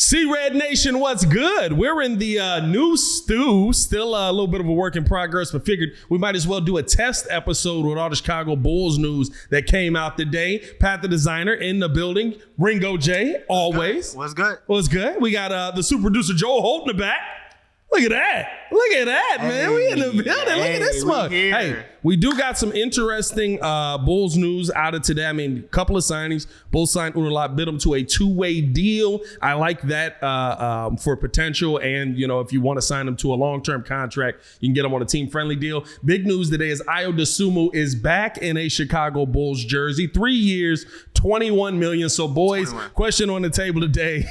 C-Red Nation, what's good? We're in the new stew, still a little bit of a work in progress, but figured we might as well do a test episode with all the Chicago Bulls news that came out today. Pat the designer in the building, Ringo J, always. What's good? What's good? We got the super producer Joel holding the back. Look at that. Look at that, man. We in the building. Look at this mug. Hey, we do got some interesting Bulls news out of today. I mean, a couple of signings. Bulls signed Onurlap Bitim to a two-way deal. I like that for potential. And, you know, if you want to sign him to a long-term contract, you can get him on a team-friendly deal. Big news today is Ayo Dosunmu is back in a Chicago Bulls jersey. 3 years, $21 million. So, boys, 21. Question on the table today.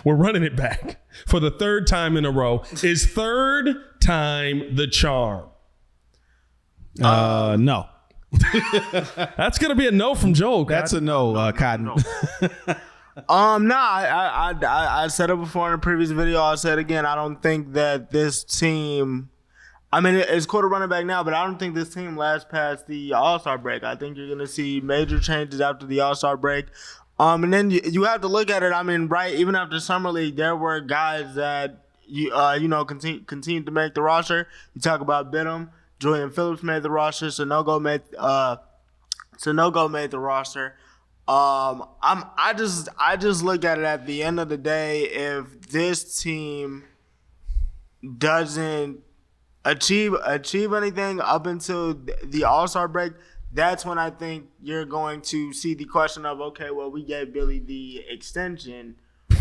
We're running it back for the third time in a row. Is third time the charm? No. That's going to be a no from Joel. That's a no, Cotton. No. I said it before in a previous video. I'll say it again. I don't think that this team, I mean, it's cool to running back now, but I don't think this team lasts past the All-Star break. I think you're going to see major changes after the All-Star break. And then you have to look at it. I mean, right, even after Summer League, there were guys that, continued to make the roster. You talk about Bitim. Julian Phillips made the roster. Sanogo made the roster. I just look at it at the end of the day, if this team doesn't achieve anything up until the All-Star break, that's when I think you're going to see the question of, okay, well, we gave Billy the extension.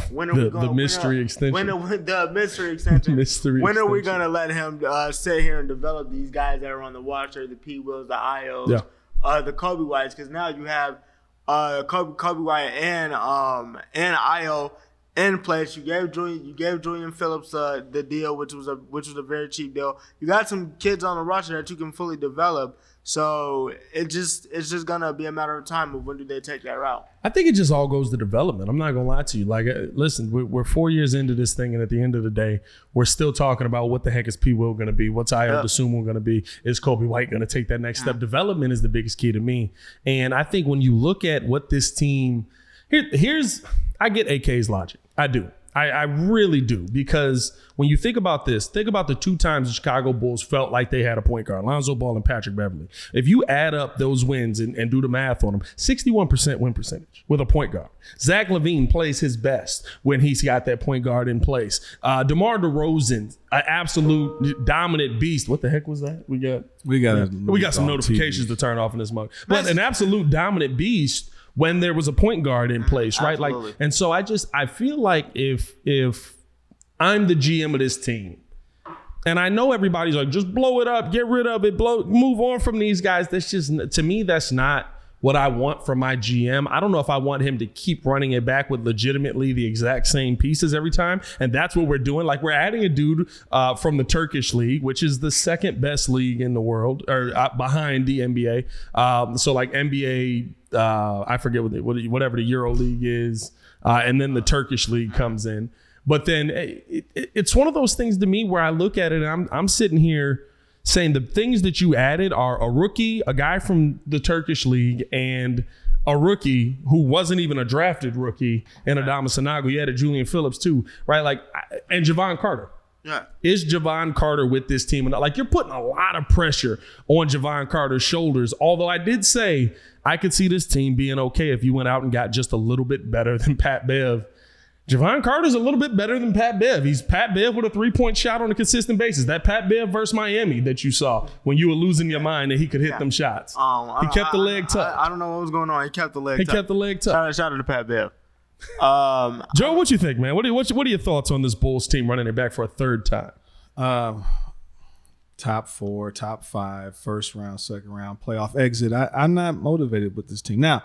When are we going? The mystery extension. The mystery extension. When are we going to let him sit here and develop these guys that are on the watcher, the P. Wills, the Ayos, the Kobe Whites? Because now you have Kobe White and Ayo in place. You gave Julian Phillips the deal, which was a very cheap deal. You got some kids on the roster that you can fully develop. So it's just gonna be a matter of time of when do they take that route. I think it just all goes to development. I'm not gonna lie to you. Like, listen, we're 4 years into this thing, and at the end of the day, we're still talking about what the heck is P. Will gonna be? What's Ayo Dosunmu gonna be? Is Kobe White gonna take that next step? Development is the biggest key to me. And I think when you look at what this team, here's I get AK's logic. I do. I really do, because when you think about this, think about the two times the Chicago Bulls felt like they had a point guard, Lonzo Ball and Patrick Beverley. If you add up those wins and do the math on them, 61% win percentage with a point guard. Zach LaVine plays his best when he's got that point guard in place. DeMar DeRozan, an absolute dominant beast. What the heck was that? We got some notifications to turn off in this mug. But an absolute dominant beast when there was a point guard in place, right? Absolutely. Like, and so I feel like if I'm the GM of this team, and I know everybody's like, just blow it up, get rid of it, move on from these guys. That's just, to me, that's not what I want from my GM. I don't know if I want him to keep running it back with legitimately the exact same pieces every time. And that's what we're doing. Like, we're adding a dude from the Turkish league, which is the second best league in the world, or behind the NBA. So like NBA, I forget whatever the Euro League is. And then the Turkish league comes in. But then it's one of those things to me where I look at it and I'm sitting here saying the things that you added are a rookie, a guy from the Turkish league, and a rookie who wasn't even a drafted rookie, and Adama Sanogo. You added Julian Phillips too, right? Like, and Javon Carter. Yeah. Is Javon Carter with this team? Like, you're putting a lot of pressure on Javon Carter's shoulders. Although I did say I could see this team being okay if you went out and got just a little bit better than Pat Bev. Javon Carter's a little bit better than Pat Bev. He's Pat Bev with a three-point shot on a consistent basis. That Pat Bev versus Miami that you saw when you were losing your mind that he could hit them shots. He kept the leg tucked. I don't know what was going on. He kept the leg tucked. Shout out to Pat Bev. Joe, what you think, man? What are your thoughts on this Bulls team running it back for a third time? Top 4, top 5, first round, second round, playoff exit. I'm not motivated with this team. Now,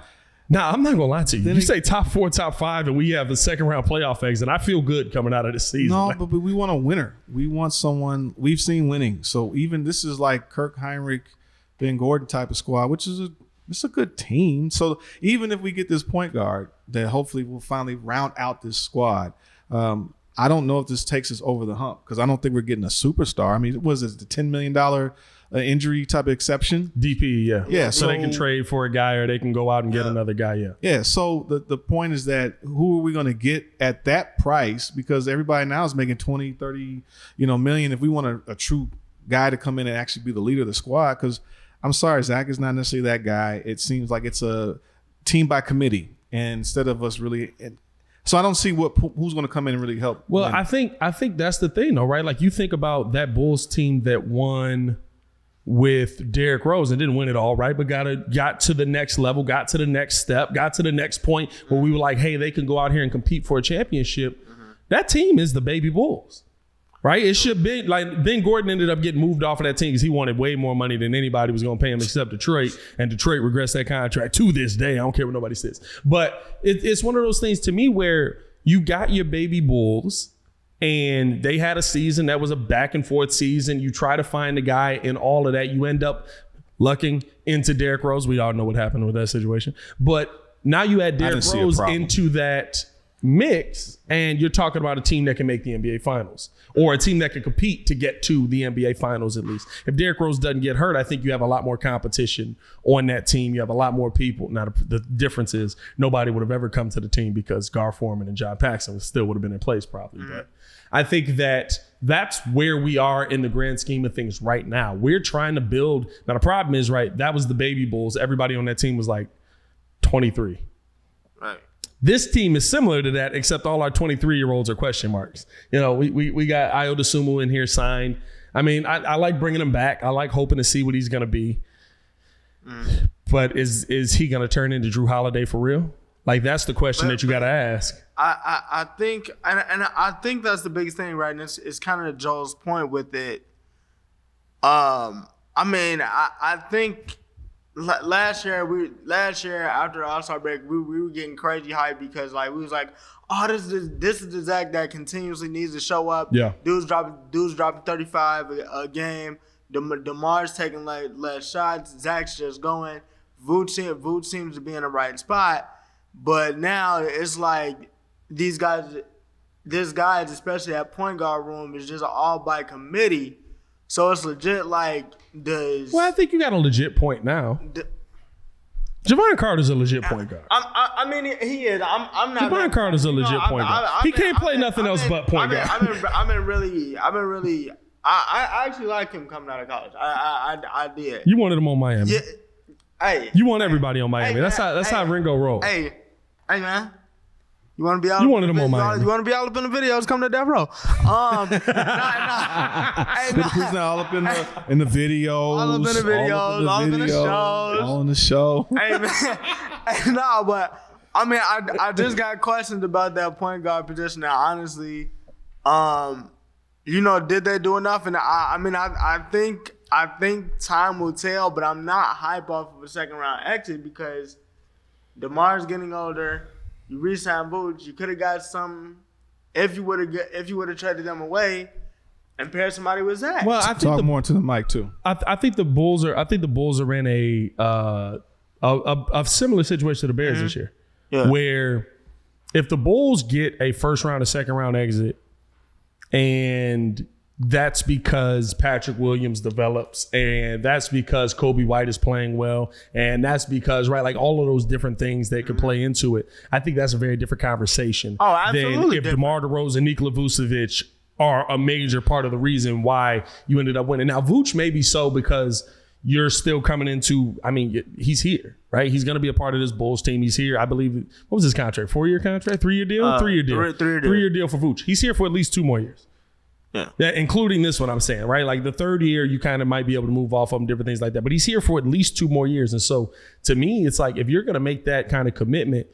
I'm not going to lie to you. You say top 4, top 5, and we have a second round playoff exit. I feel good coming out of this season. No, but we want a winner. We want someone we've seen winning. So even this is like Kirk Heinrich, Ben Gordon type of squad, which is it's a good team. So even if we get this point guard that hopefully will finally round out this squad, I don't know if this takes us over the hump because I don't think we're getting a superstar. I mean, was it the $10 million injury type of exception? DP, yeah. Yeah. So they can trade for a guy or they can go out and get another guy, yeah. Yeah, so the point is that who are we going to get at that price? Because everybody now is making 20, 30, million. If we want a true guy to come in and actually be the leader of the squad, because I'm sorry, Zach is not necessarily that guy. It seems like it's a team by committee, and instead of us really. So I don't see who's going to come in and really help. Well, win. I think that's the thing, though, right? Like you think about that Bulls team that won with Derrick Rose and didn't win it all, right? But got to the next level, got to the next step, got to the next point where we were like, hey, they can go out here and compete for a championship. Mm-hmm. That team is the baby Bulls. Right? It should be like Ben Gordon ended up getting moved off of that team because he wanted way more money than anybody was going to pay him except Detroit. And Detroit regrets that contract to this day. I don't care what nobody says. But it's one of those things to me where you got your baby Bulls and they had a season that was a back and forth season. You try to find a guy in all of that. You end up lucking into Derrick Rose. We all know what happened with that situation. But now you add Derrick Rose into that mix and you're talking about a team that can make the NBA Finals or a team that can compete to get to the NBA Finals at least. If Derrick Rose doesn't get hurt, I think you have a lot more competition on that team. You have a lot more people. Now, the difference is nobody would have ever come to the team because Gar Forman and John Paxson still would have been in place probably. But I think that's where we are in the grand scheme of things right now. We're trying to build. Now, the problem is, right, that was the baby Bulls. Everybody on that team was like 23. Right. This team is similar to that, except all our 23-year-olds are question marks. We got Ayo Dosunmu in here signed. I mean, I like bringing him back. I like hoping to see what he's going to be. But is he going to turn into Drew Holiday for real? Like, that's the question that you got to ask. I think, and I think that's the biggest thing, right? And it's kind of Joel's point with it. I think last year after All-Star break, we were getting crazy hype because we was like, oh, this is the Zach that continuously needs to show up. Yeah. Dudes dropping 35 a game. DeMar's taking less shots. Zach's just going. Vooch seems to be in the right spot. But now it's like this guys, especially at point guard room, is just all by committee. So it's legit well, I think you got a legit point now. Javon Carter's a legit point guard. I mean, he is. I'm not. Javon Carter's a legit point guard. He can't play nothing else but point guard. I actually like him coming out of college. I did. You wanted him on Miami. Yeah. Hey. You want everybody on Miami. That's how Ringo rolls. Hey, man. You want to be out? You wanted him on Miami. You want to be all up in the videos? Come to Death Row. All up in the videos. All up in the videos. All up in the shows. All in the show. Hey, man. But I mean, I just got questions about that point guard position. Now, honestly, did they do enough? And I think time will tell. But I'm not hype off of a second round exit because DeMar's getting older. You re-signed Vooch. You could have got something if you would have traded them away and paired somebody with Zach. Well, I think talk more to the mic too. I think the Bulls are in a similar situation to the Bears this year, where if the Bulls get a first round or second round exit, and that's because Patrick Williams develops, and that's because Kobe White is playing well, and that's because, right, like all of those different things that could play into it. I think that's a very different conversation than if DeMar DeRozan and Nikola Vucevic are a major part of the reason why you ended up winning. Now, Vooch may be so because you're still coming into, he's here, right? He's going to be a part of this Bulls team. He's here. I believe, what was his contract? 4-year contract? 3-year deal? 3-year deal. 3-year deal for Vooch. He's here for at least 2 more years. Yeah, including this one I'm saying, right? Like the 3rd year, you kind of might be able to move off of him, different things like that. But he's here for at least 2 more years. And so to me, it's like if you're going to make that kind of commitment,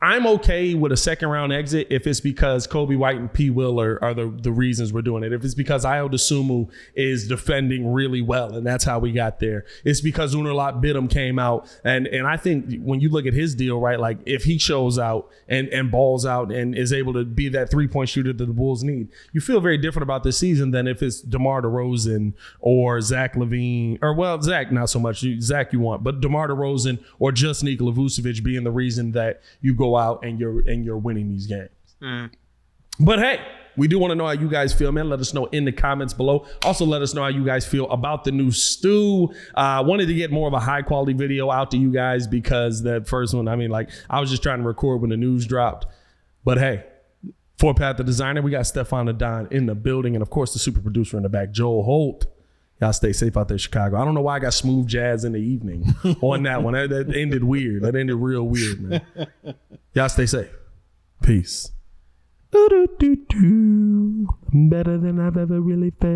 I'm okay with a second round exit if it's because Kobe White and P. Will are the reasons we're doing it. If it's because Ayo Dosunmu is defending really well and that's how we got there. It's because Onurlap Bitim came out. And I think when you look at his deal, right, like if he shows out and balls out and is able to be that 3-point shooter that the Bulls need, you feel very different about this season than if it's DeMar DeRozan or Zach LaVine, or well, Zach not so much. Zach you want, but DeMar DeRozan or just Nikola Vucevic being the reason that you go out and you're winning these games. But hey, we do want to know how you guys feel, man. Let us know in the comments below. Also, let us know how you guys feel about the new stew. Wanted to get more of a high quality video out to you guys because that first one, I mean, like, I was just trying to record when the news dropped. But hey, For Pat the Designer, we got Stefan the Don in the building, and of course the super producer in the back, Joel Holt. Y'all stay safe out there, Chicago. I don't know why I got smooth jazz in the evening on that one. That ended weird. That ended real weird, man. Y'all stay safe. Peace. Better than I've ever really felt.